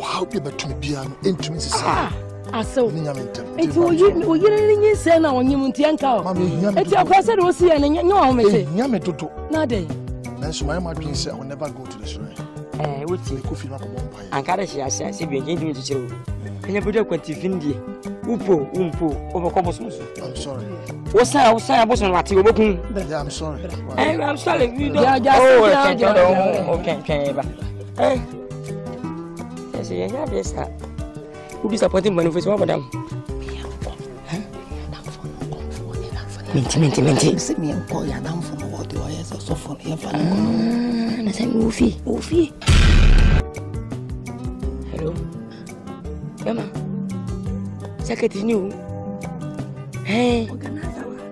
How be better to be an intimacy? I saw it. You didn't say now on you, Tianka. It's your person who see and no, Miss Yamatoto. Nade. That's why my dream said I will never go to the shrine. What's the coffee? And Karashi, I said, being to show. And you put up with Vindi. Umpo, over Cobosmus. I'm sorry. What's I was saying? I wasn't what you were looking. Yeah, I'm sorry. I'm sorry. You don't okay. Yes, sir. Who disappointed manifest one, madam? Minty. See me and call your down from what you are so for me. And I said, Woofy. Hello, Emma. Secretary new. Hey,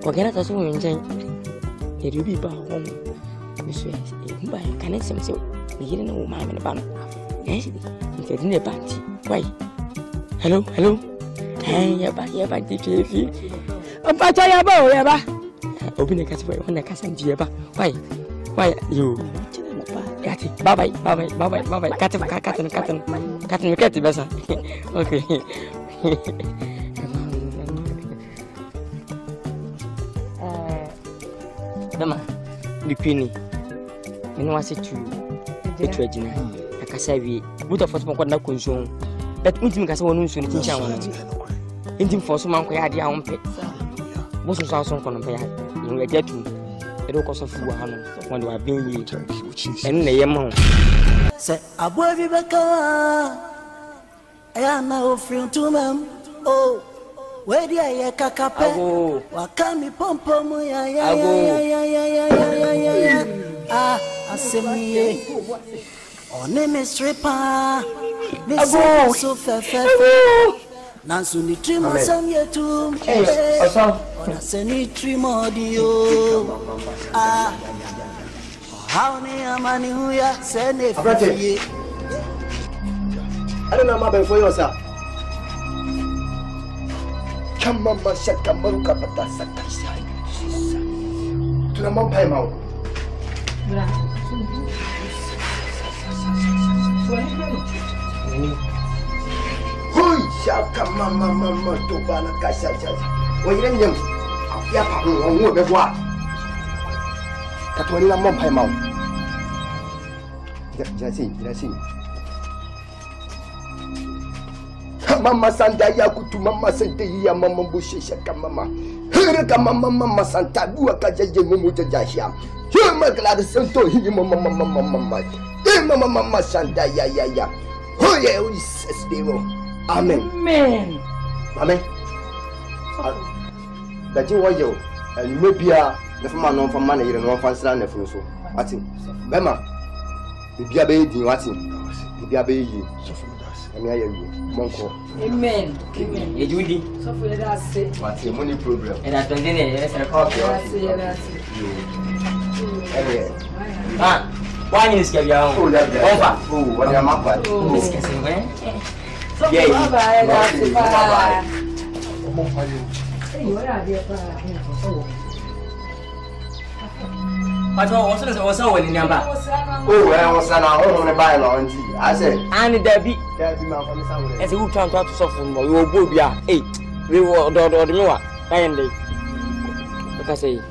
organize us when you do be bound home. Monsieur, by connection, so you didn't know my man. Eh? It's in the party. Why? Hello. Hey, you're back, TV. I'm back, open the category when I can't see about. Why you? Bye bye. Cutting, better. Okay. Dama, the queenie. You know, I said to Regina. I can say, but of course, not consume. That means me, I want to soon teach one. Intim for some uncle, I don't pay. Most of us on compare. You get to a local of when you are being and the amount. Say, I bought you back. I am now free to them. Oh, where the I cacapo? What can me pump? Yeah. Ah, I see me. On name is stripper. This is so fair. Nansu ni trimo some year too. On a seni trimo dio. Ah, how many money who ya send it? I don't know my for yourself. Come on, Shaka Maruka, but that's a to the mom pay mount. Hui, Shaka Mama to Banakasha. When you name Yapa on wood of what? That's when I'm mom pay mount. Jesse. Mama Santa Yakutu Mama Santa Mama Bushaka Mama. Hurricane Mama Santa Buaka Muja Jashia. You make like a Santo Mama. Mama Santa Ya. Oh, yeah, we says they will. Amen. Amen. That you want you, and you may be a man for money, you know, for Slan of Russo. What's it? Bema, if you are baby, what's it? If you are baby, Monko. Amen. Judy. So for that say. What's your money problem? And I don't think I copy. Why is it? Oh, what am I? Discussing when? But also when in number. Oh, I was an hour on a bylaw. I said, and Debbie, as a good time to soften, you will be 8. We will do the more. What I say.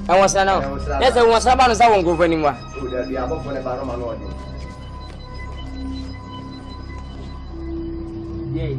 I was an hour. Yes, I was about as I won't go anymore. Would there be above when a baroman? Yeah.